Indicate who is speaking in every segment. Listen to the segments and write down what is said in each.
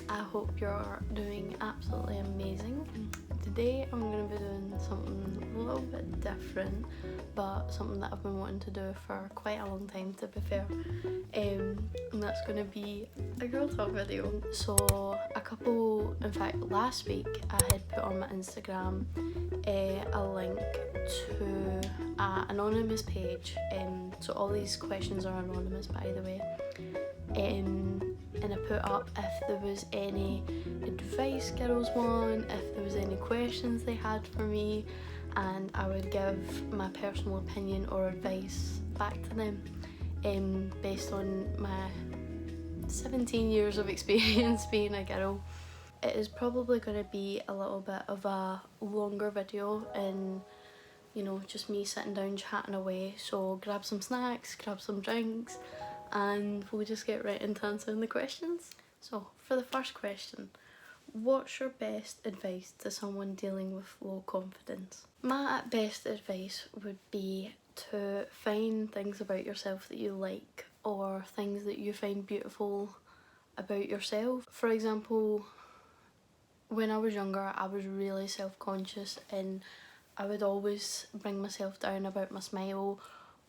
Speaker 1: I hope you're doing absolutely amazing. Today I'm going to be doing something a little bit different, but something that I've been wanting to do for quite a long time, to be fair. And that's going to be a girl talk video. So last week I had put on my Instagram a link to an anonymous page. So all these questions are anonymous, by the way. And I put up if there was any advice girls want, if there was any questions they had for me, and I would give my personal opinion or advice back to them based on my 17 years of experience being a girl. It is probably going to be a little bit of a longer video and just me sitting down chatting away, so grab some snacks, grab some drinks, and we'll just get right into answering the questions. So for the first question, what's your best advice to someone dealing with low confidence? My best advice would be to find things about yourself that you like, or things that you find beautiful about yourself. For example, when I was younger, I was really self-conscious and I would always bring myself down about my smile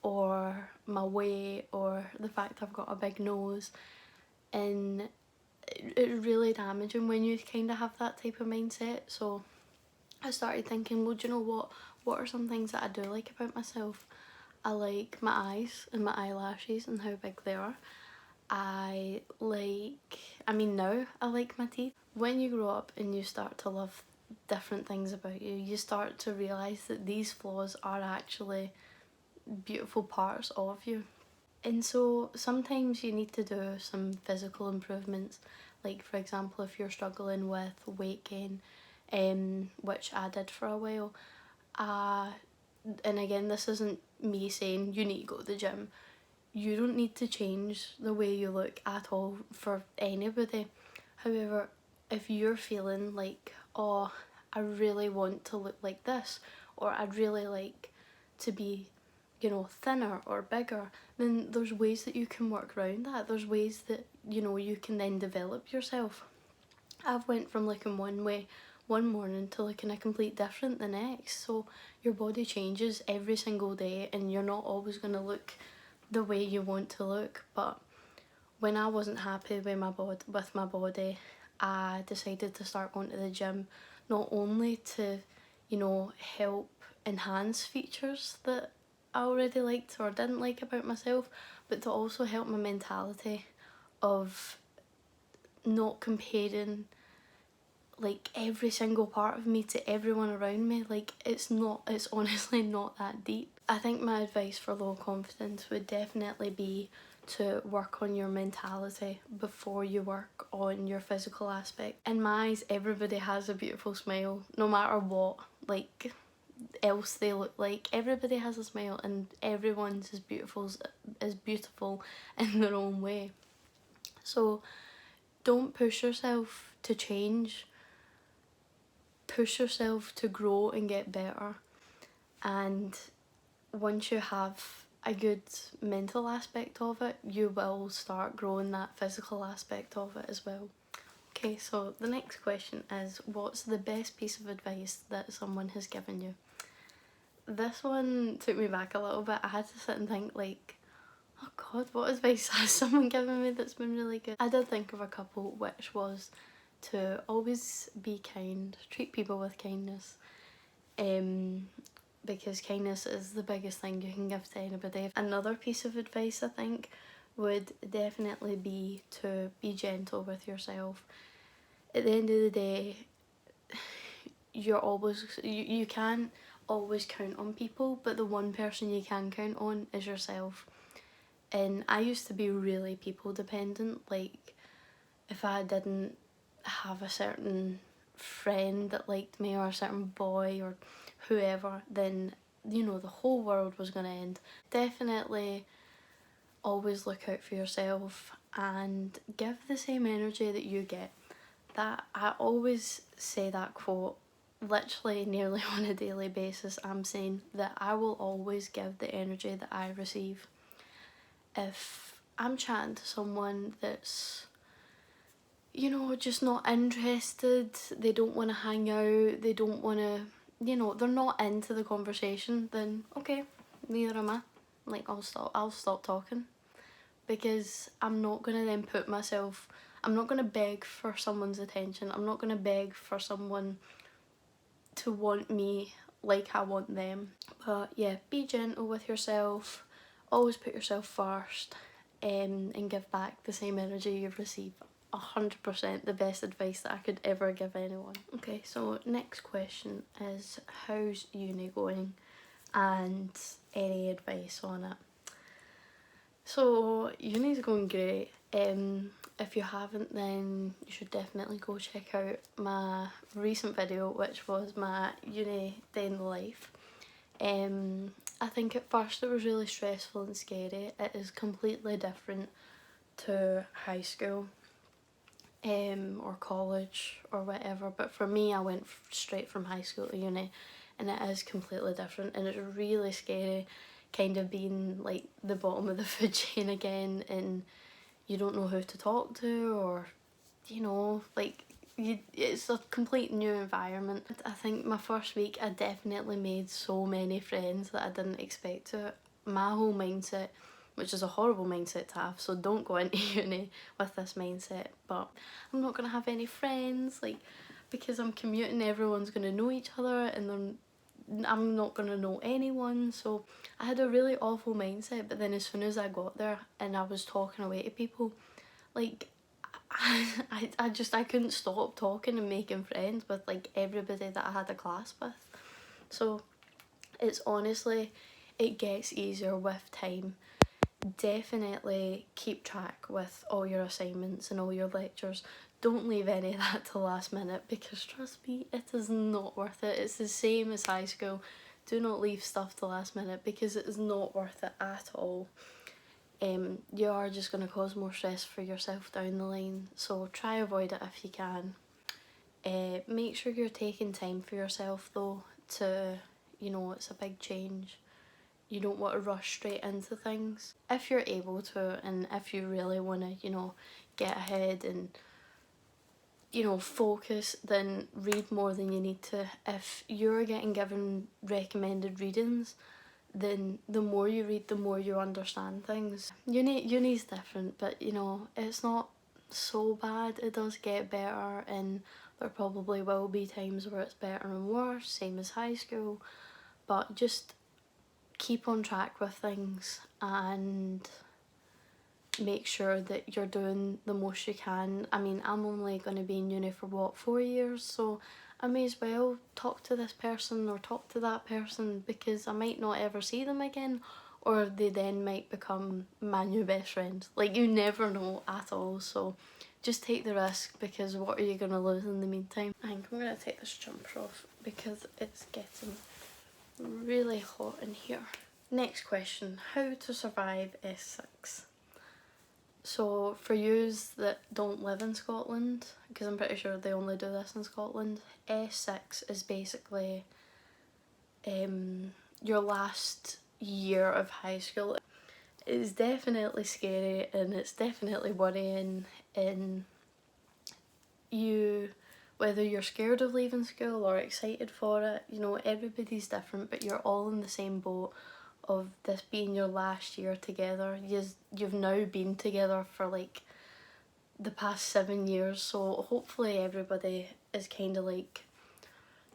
Speaker 1: or my weight or the fact I've got a big nose, and it's really damaging when you kind of have that type of mindset. So I started thinking, well, do you know what are some things that I do like about myself? I like my eyes and my eyelashes and how big they are. Now I like my teeth. When you grow up and you start to love different things about you, you start to realise that these flaws are actually beautiful parts of you. And so sometimes you need to do some physical improvements, like for example if you're struggling with weight gain, which I did for a while. And again, this isn't me saying you need to go to the gym. You don't need to change the way you look at all for anybody. However, if you're feeling like, oh, I really want to look like this, or I'd really like to be, thinner or bigger, then there's ways that you can work around that. There's ways that, you can then develop yourself. I've went from looking one way one morning to looking a complete different the next. So your body changes every single day and you're not always going to look the way you want to look. But when I wasn't happy with my body, I decided to start going to the gym, not only to, help enhance features that I already liked or didn't like about myself, but to also help my mentality of not comparing like every single part of me to everyone around me. Like it's honestly not that deep. I think my advice for low confidence would definitely be to work on your mentality before you work on your physical aspect. In my eyes, everybody has a beautiful smile, no matter what else they look like. Everybody has a smile and everyone's as beautiful in their own way. So don't push yourself to change. Push yourself to grow and get better. And once you have a good mental aspect of it, you will start growing that physical aspect of it as well. Okay, so the next question is, what's the best piece of advice that someone has given you? This one took me back a little bit. I had to sit and think like, oh god, what advice has someone given me that's been really good? I did think of a couple, which was to always be kind, treat people with kindness, because kindness is the biggest thing you can give to anybody. Another piece of advice I think would definitely be to be gentle with yourself. At the end of the day, you can't always count on people, but the one person you can count on is yourself. And I used to be really people dependent. Like if I didn't have a certain friend that liked me or a certain boy or whoever, then the whole world was going to end. Definitely always look out for yourself and give the same energy that you get. That I always say that quote literally nearly on a daily basis. I'm saying that I will always give the energy that I receive. If I'm chatting to someone that's you know, just not interested, they don't want to hang out, they don't want to, you know, they're not into the conversation, then okay, neither am I. Like, I'll stop talking, because I'm not going to then put myself, I'm not going to beg for someone's attention, I'm not going to beg for someone to want me like I want them. But yeah, be gentle with yourself, always put yourself first, and give back the same energy you've received. 100% the best advice that I could ever give anyone. Okay, so next question is, how's uni going, and any advice on it? So uni's going great. If you haven't, then you should definitely go check out my recent video, which was my uni day in the life. I think at first it was really stressful and scary. It is completely different to high school, or college or whatever, but for me I went straight from high school to uni, and it is completely different, and it's really scary kind of being like the bottom of the food chain again, and you don't know who to talk to, or you know, like it's a complete new environment. I think my first week I definitely made so many friends that I didn't expect to. My whole mindset, which is a horrible mindset to have, so don't go into uni with this mindset, but I'm not going to have any friends, like, because I'm commuting, everyone's going to know each other, and then I'm not going to know anyone. So I had a really awful mindset, but then as soon as I got there and I was talking away to people, like, I couldn't stop talking and making friends with like everybody that I had a class with. So it's honestly, it gets easier with time. Definitely keep track with all your assignments and all your lectures. Don't leave any of that to last minute, because trust me, it is not worth it. It's the same as high school. Do not leave stuff to last minute, because it is not worth it at all. You are just going to cause more stress for yourself down the line, so try avoid it if you can. Make sure you're taking time for yourself though, to, you know, it's a big change. You don't want to rush straight into things. If you're able to, and if you really want to, you know, get ahead and, you know, focus, then read more than you need to. If you're getting given recommended readings, then the more you read, the more you understand things. Uni's different, but you know, it's not so bad. It does get better, and there probably will be times where it's better and worse, same as high school, but just keep on track with things and make sure that you're doing the most you can. I mean, I'm only going to be in uni for what, 4 years, so I may as well talk to this person or talk to that person, because I might not ever see them again, or they then might become my new best friend. Like, you never know at all, so just take the risk, because what are you going to lose in the meantime? I think I'm going to take this jumper off because it's getting really hot in here. Next question, how to survive S6. So for yous that don't live in Scotland, because I'm pretty sure they only do this in Scotland, S6 is basically your last year of high school. It's definitely scary and it's definitely worrying, and you, whether you're scared of leaving school or excited for it, you know, everybody's different, but you're all in the same boat of this being your last year together. You've now been together for like the past 7 years, so hopefully everybody is kind of like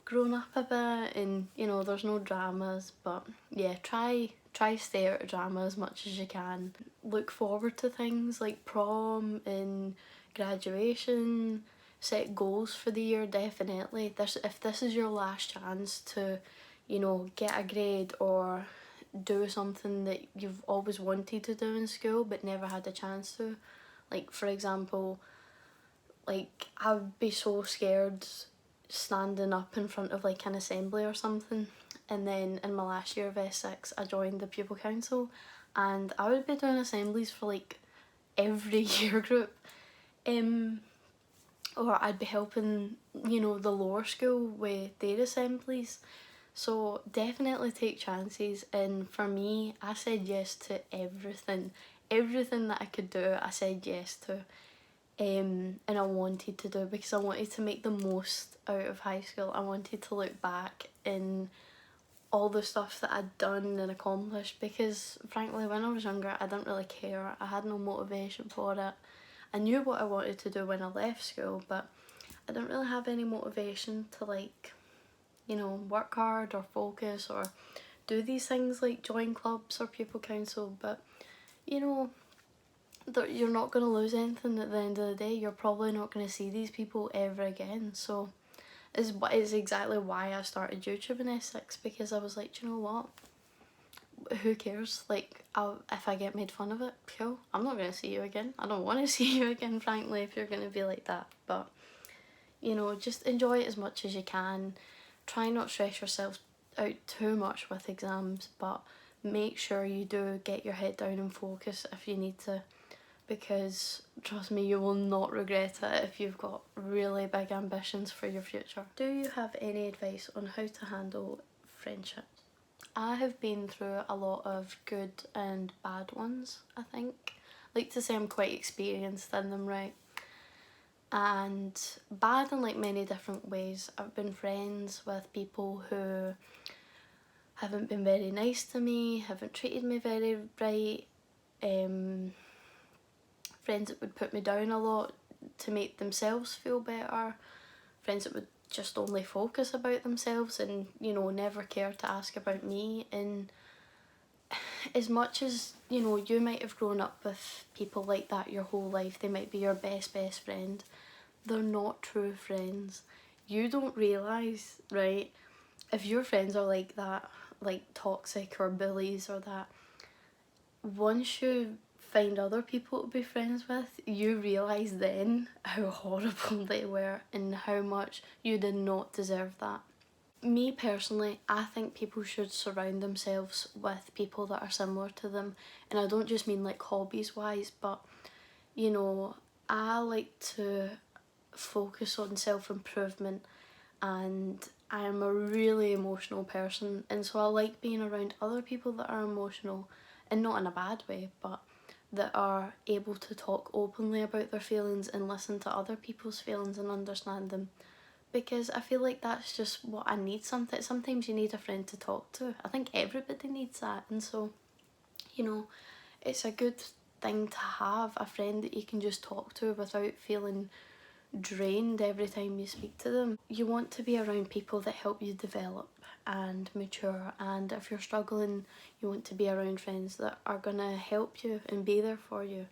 Speaker 1: grown up a bit, and you know, there's no dramas. But yeah, try stay out of drama as much as you can. Look forward to things like prom and graduation. Set goals for the year, definitely. If this is your last chance to, you know, get a grade or do something that you've always wanted to do in school but never had a chance to. Like, for example, like, I would be so scared standing up in front of like an assembly or something, and then in my last year of S6 I joined the pupil council, and I would be doing assemblies for like every year group, or I'd be helping, you know, the lower school with their assemblies. So definitely take chances, and for me, I said yes to everything. Everything that I could do, I said yes to. and I wanted to do, because I wanted to make the most out of high school. I wanted to look back in all the stuff that I'd done and accomplished, because frankly when I was younger I didn't really care. I had no motivation for it. I knew what I wanted to do when I left school, but I didn't really have any motivation to, like, you know, work hard or focus or do these things like join clubs or pupil council. But you know, you're not going to lose anything at the end of the day. You're probably not going to see these people ever again. So is exactly why I started YouTube in S6, because I was like, do you know what? Who cares? Like, if I get made fun of it, cool. I'm not going to see you again. I don't want to see you again, frankly, if you're going to be like that. But, you know, just enjoy it as much as you can. Try not stress yourself out too much with exams, but make sure you do get your head down and focus if you need to, because trust me, you will not regret it if you've got really big ambitions for your future. Do you have any advice on how to handle friendships? I have been through a lot of good and bad ones, I think. I like to say I'm quite experienced in them, right? And bad in like many different ways. I've been friends with people who haven't been very nice to me, haven't treated me very right, friends that would put me down a lot to make themselves feel better, friends that would just only focus about themselves and, you know, never care to ask about me. And as much as, you know, you might have grown up with people like that your whole life, they might be your best friend, they're not true friends. You don't realise, right, if your friends are like that, like toxic or bullies or that, once you find other people to be friends with, you realise then how horrible they were and how much you did not deserve that. Me personally, I think people should surround themselves with people that are similar to them, and I don't just mean like hobbies wise, but you know, I like to focus on self-improvement, and I am a really emotional person, and so I like being around other people that are emotional, and not in a bad way, but that are able to talk openly about their feelings and listen to other people's feelings and understand them. Because I feel like that's just what I need. Sometimes you need a friend to talk to. I think everybody needs that, and so, you know, it's a good thing to have a friend that you can just talk to without feeling drained every time you speak to them. You want to be around people that help you develop and mature, and if you're struggling, you want to be around friends that are gonna help you and be there for you.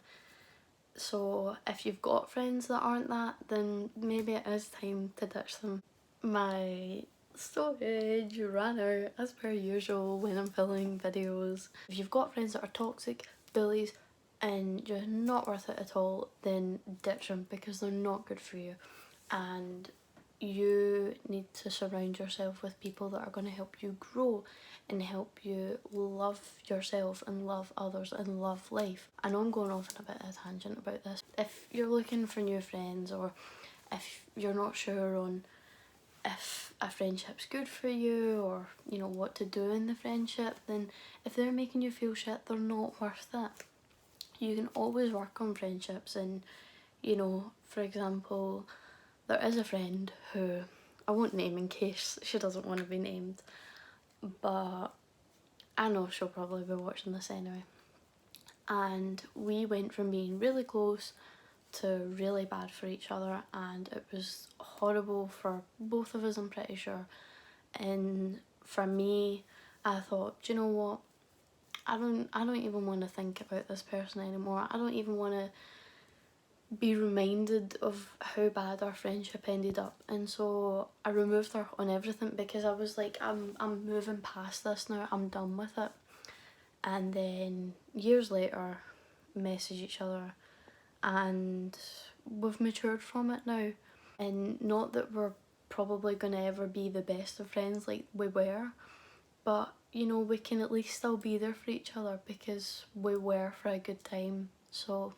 Speaker 1: So if you've got friends that aren't that, then maybe it is time to ditch them. My storage ran out as per usual when I'm filming videos. If you've got friends that are toxic, bullies, and just not worth it at all, then ditch them, because they're not good for you. And you need to surround yourself with people that are going to help you grow and help you love yourself and love others and love life. I know I'm going off on a bit of a tangent about this. If you're looking for new friends, or if you're not sure on if a friendship's good for you, or you know what to do in the friendship, then if they're making you feel shit, they're not worth it. You can always work on friendships, and you know, for example, there is a friend who I won't name in case she doesn't want to be named, but I know she'll probably be watching this anyway. And we went from being really close to really bad for each other, and it was horrible for both of us, I'm pretty sure. And for me, I thought, do you know what? I don't even want to think about this person anymore. I don't even want to be reminded of how bad our friendship ended up, and so I removed her on everything, because I was like, I'm moving past this now, I'm done with it. And then years later, message each other, and we've matured from it now. And not that we're probably gonna ever be the best of friends like we were, but you know, we can at least still be there for each other because we were for a good time. So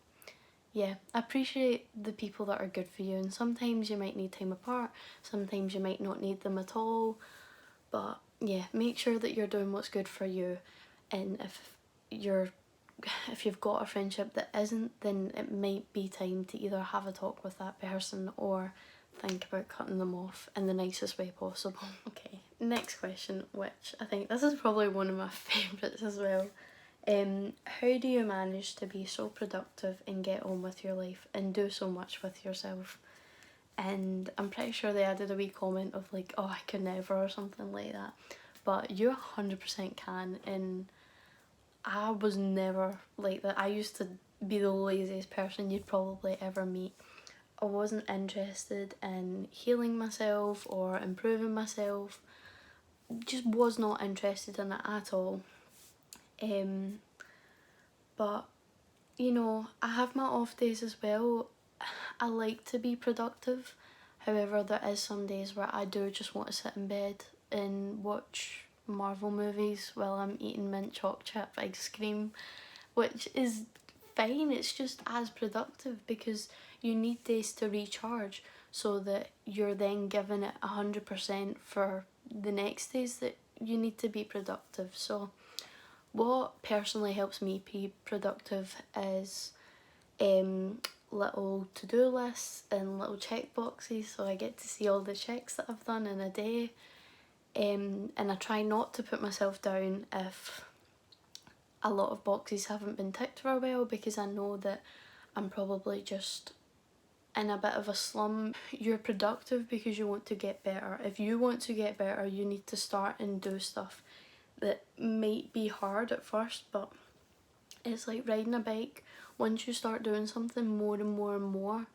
Speaker 1: yeah, appreciate the people that are good for you, and sometimes you might need time apart, sometimes you might not need them at all, but yeah, make sure that you're doing what's good for you. And if you're if you've got a friendship that isn't, then it might be time to either have a talk with that person or think about cutting them off in the nicest way possible. Okay, next question, which I think this is probably one of my favourites as well. How do you manage to be so productive and get on with your life and do so much with yourself? And I'm pretty sure they added a wee comment of like, oh, I could never, or something like that. But you 100% can, and I was never like that. I used to be the laziest person you'd probably ever meet. I wasn't interested in healing myself or improving myself. Just was not interested in it at all. Um, but you know, I have my off days as well. I like to be productive. However, there is some days where I do just want to sit in bed and watch Marvel movies while I'm eating mint choc chip ice cream, which is fine. It's just as productive because you need days to recharge so that you're then giving it 100% for the next days that you need to be productive. So what personally helps me be productive is little to-do lists and little check boxes, so I get to see all the checks that I've done in a day. And I try not to put myself down if a lot of boxes haven't been ticked for a while, because I know that I'm probably just in a bit of a slump. You're productive because you want to get better. If you want to get better, you need to start and do stuff that might be hard at first, but it's like riding a bike. Once you start doing something more and more and more,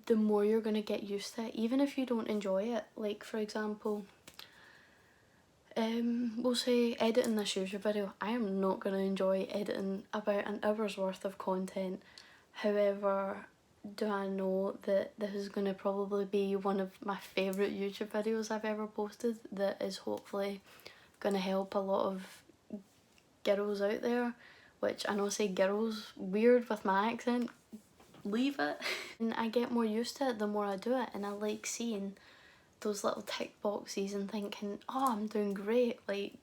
Speaker 1: the more you're going to get used to it, even if you don't enjoy it. Like, for example, we'll say editing this YouTube video. I am not going to enjoy editing about an hour's worth of content. However, do I know that this is going to probably be one of my favourite YouTube videos I've ever posted, that is hopefully going to help a lot of girls out there, which I know say girls weird with my accent, leave it. And I get more used to it the more I do it, and I like seeing those little tick boxes and thinking, oh, I'm doing great, like,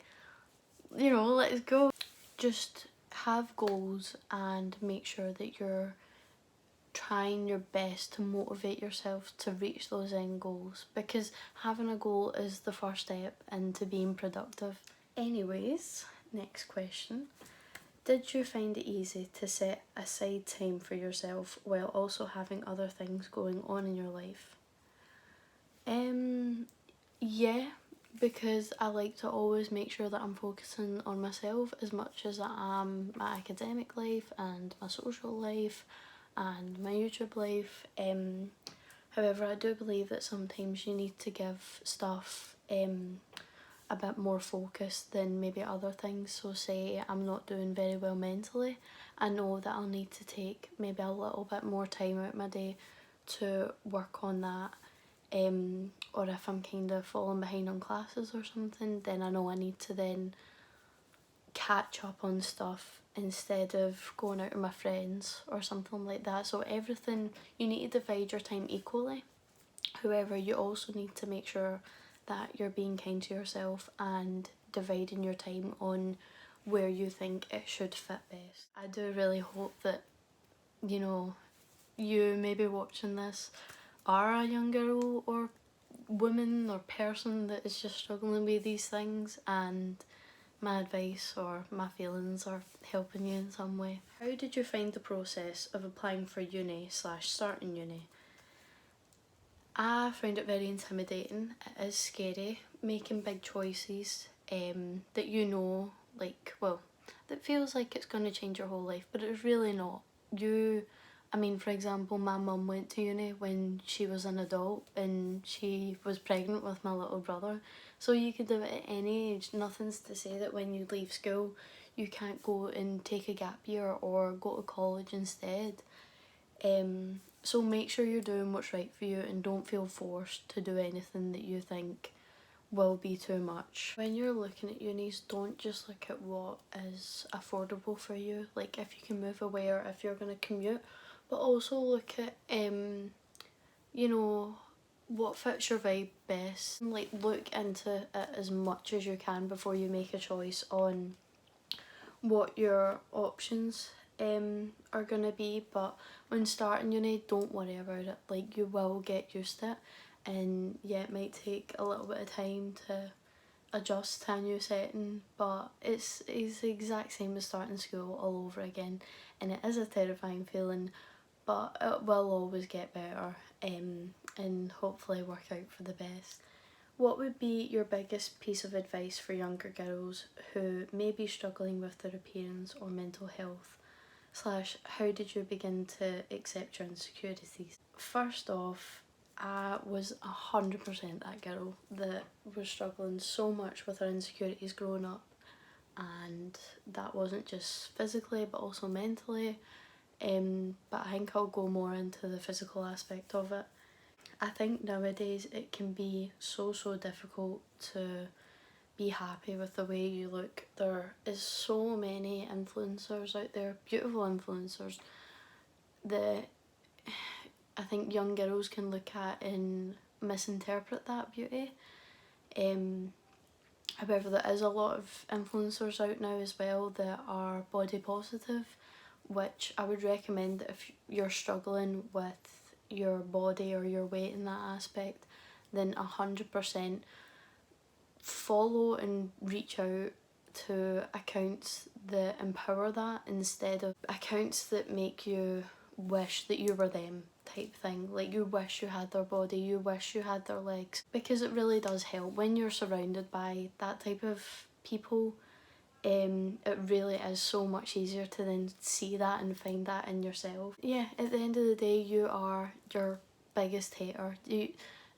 Speaker 1: you know, let's go. Just have goals and make sure that you're trying your best to motivate yourself to reach those end goals, because having a goal is the first step into being productive. Anyways, next question. Did you find it easy to set aside time for yourself while also having other things going on in your life? Yeah, because I like to always make sure that I'm focusing on myself as much as I am my academic life and my social life and my YouTube life. However, I do believe that sometimes you need to give stuff a bit more focus than maybe other things. So say I'm not doing very well mentally, I know that I'll need to take maybe a little bit more time out my day to work on that. Or if I'm kind of falling behind on classes or something, then I know I need to then catch up on stuff instead of going out with my friends or something like that. So everything, you need to divide your time equally. However, you also need to make sure that you're being kind to yourself and dividing your time on where you think it should fit best. I do really hope that, you know, you maybe watching this are a young girl or woman or person that is just struggling with these things, and my advice or my feelings are helping you in some way. How did you find the process of applying for uni / starting uni? I found it very intimidating. It is scary making big choices that you know, like, well, that feels like it's going to change your whole life, but it's really not. I mean, for example, my mum went to uni when she was an adult and she was pregnant with my little brother. So you could do it at any age. Nothing's to say that when you leave school you can't go and take a gap year or go to college instead. So make sure you're doing what's right for you and don't feel forced to do anything that you think will be too much. When you're looking at unis, don't just look at what is affordable for you, like if you can move away or if you're going to commute, but also look at you know, what fits your vibe best. Like, look into it as much as you can before you make a choice on what your options are going to be, but when starting uni, don't worry about it. Like, you will get used to it, and yeah, it might take a little bit of time to adjust to a new setting, but it's the exact same as starting school all over again, and it is a terrifying feeling, but it will always get better, and hopefully work out for the best. What would be your biggest piece of advice for younger girls who may be struggling with their appearance or mental health? Slash, how did you begin to accept your insecurities? First off, I was 100% that girl that was struggling so much with her insecurities growing up, and that wasn't just physically but also mentally. But I think I'll go more into the physical aspect of it. I think nowadays it can be so difficult to be happy with the way you look. There is so many influencers out there, beautiful influencers, that I think young girls can look at and misinterpret that beauty. However, there is a lot of influencers out now as well that are body positive, which I would recommend that if you're struggling with your body or your weight in that aspect, then 100% follow and reach out to accounts that empower that instead of accounts that make you wish that you were them type thing. Like, you wish you had their body, you wish you had their legs, because it really does help when you're surrounded by that type of people. It really is so much easier to then see that and find that in yourself. Yeah, at the end of the day, you are your biggest hater.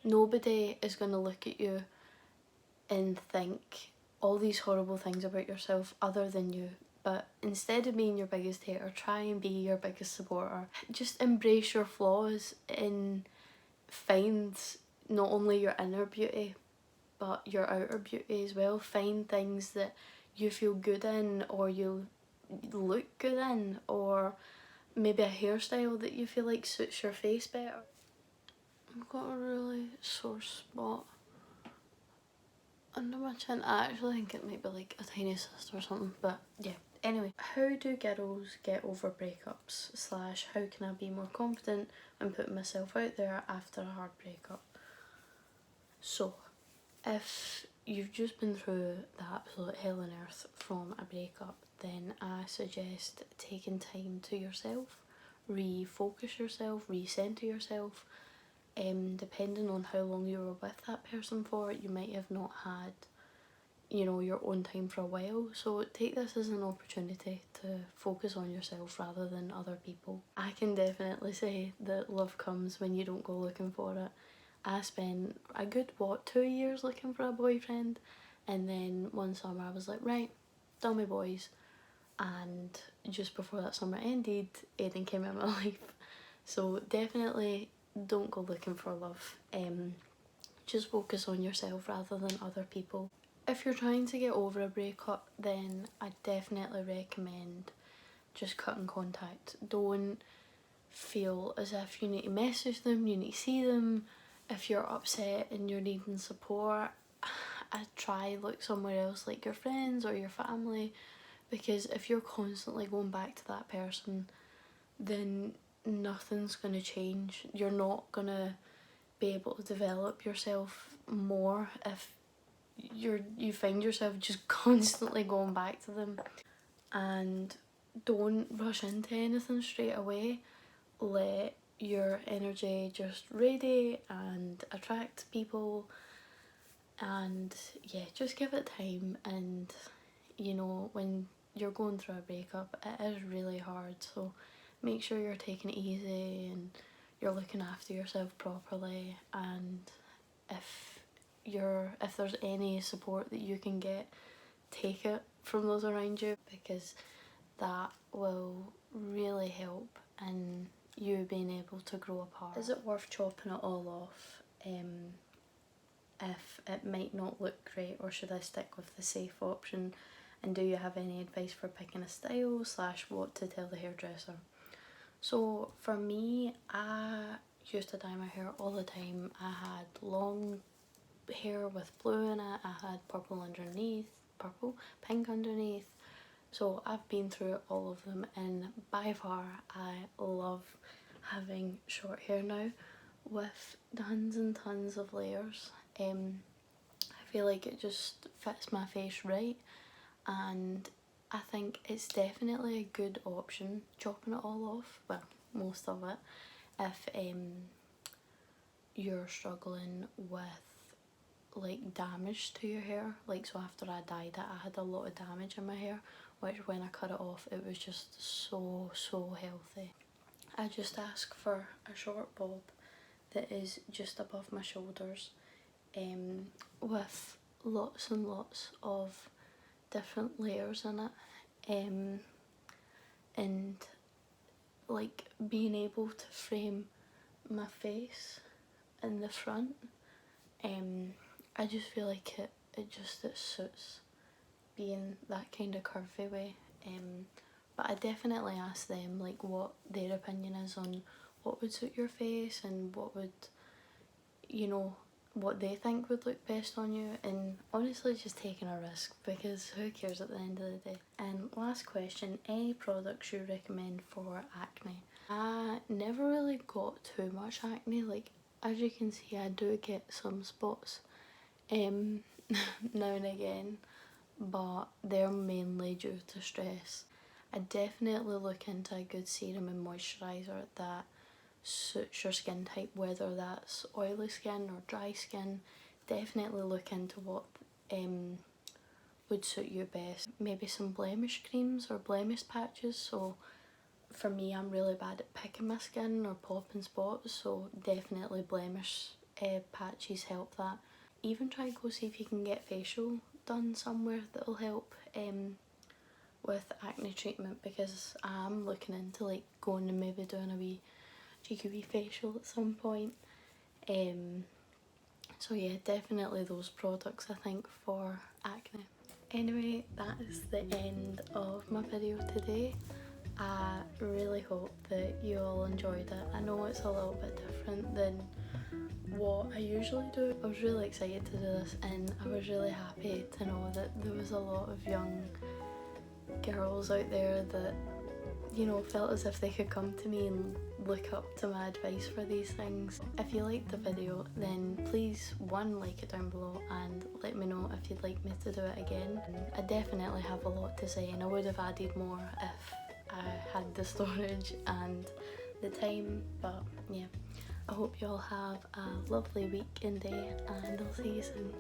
Speaker 1: Nobody is going to look at you and think all these horrible things about yourself other than you. But instead of being your biggest hater, try and be your biggest supporter. Just embrace your flaws and find not only your inner beauty but your outer beauty as well. Find things that you feel good in, or you look good in, or maybe a hairstyle that you feel like suits your face better. I've got a really sore spot under my chin. I actually think it might be like a tiny cyst or something, but yeah. Anyway, how do girls get over breakups? Slash, how can I be more confident when putting myself out there after a hard breakup? So, if you've just been through the absolute hell on earth from a breakup, then I suggest taking time to yourself, refocus yourself, recenter yourself. Depending on how long you were with that person for, you might have not had, your own time for a while. So take this as an opportunity to focus on yourself rather than other people. I can definitely say that love comes when you don't go looking for it. I spent a good 2 years looking for a boyfriend, and then one summer I was like, right, done with boys. And just before that summer ended, Aiden came in my life. So definitely don't go looking for love. Just focus on yourself rather than other people. If you're trying to get over a breakup, then I definitely recommend just cutting contact. Don't feel as if you need to message them, you need to see them. If you're upset and you're needing support, I'd try look somewhere else, like your friends or your family, because if you're constantly going back to that person, then nothing's going to change. You're not going to be able to develop yourself more if you find yourself just constantly going back to them. And don't rush into anything straight away. Let your energy just radiate and attract people, and yeah, just give it time. And when you're going through a breakup, it is really hard, so make sure you're taking it easy and you're looking after yourself properly. And if there's any support that you can get, take it from those around you, because that will really help in you being able to grow apart. Is it worth chopping it all off if it might not look great, or should I stick with the safe option? And do you have any advice for picking a style slash what to tell the hairdresser? So for me, I used to dye my hair all the time. I had long hair with blue in it, I had purple, pink underneath. So I've been through all of them, and by far I love having short hair now with tons and tons of layers. I feel like it just fits my face right, and I think it's definitely a good option chopping it all off, well, most of it, if you're struggling with like damage to your hair. Like, so after I dyed it, I had a lot of damage in my hair, which when I cut it off, it was just so healthy. I just ask for a short bob that is just above my shoulders, with lots and lots of different layers in it, and like being able to frame my face in the front. I just feel like it suits being that kind of curvy way. But I definitely ask them like what their opinion is on what would suit your face and what would, you know, what they think would look best on you, and honestly just taking a risk, because who cares at the end of the day. And last question, any products you recommend for acne? I never really got too much acne. Like, as you can see, I do get some spots um now and again, but they're mainly due to stress. I definitely look into a good serum and moisturiser that suits your skin type, whether that's oily skin or dry skin. Definitely look into what would suit you best. Maybe some blemish creams or blemish patches. So for me, I'm really bad at picking my skin or popping spots, so definitely blemish patches help that. Even try and go see if you can get facial done somewhere that'll help with acne treatment, because I'm looking into like going and maybe doing a wee cheeky wee facial at some point. So yeah, definitely those products I think for acne. Anyway, that is the end of my video today. I really hope that you all enjoyed it. I know it's a little bit different than what I usually do. I was really excited to do this, and I was really happy to know that there was a lot of young girls out there that, you know, felt as if they could come to me and look up to my advice for these things. If you liked the video, then please, one, like it down below and let me know if you'd like me to do it again. I definitely have a lot to say, and I would have added more if I had the storage and the time, but yeah. I hope you all have a lovely week and day, and I'll see you soon.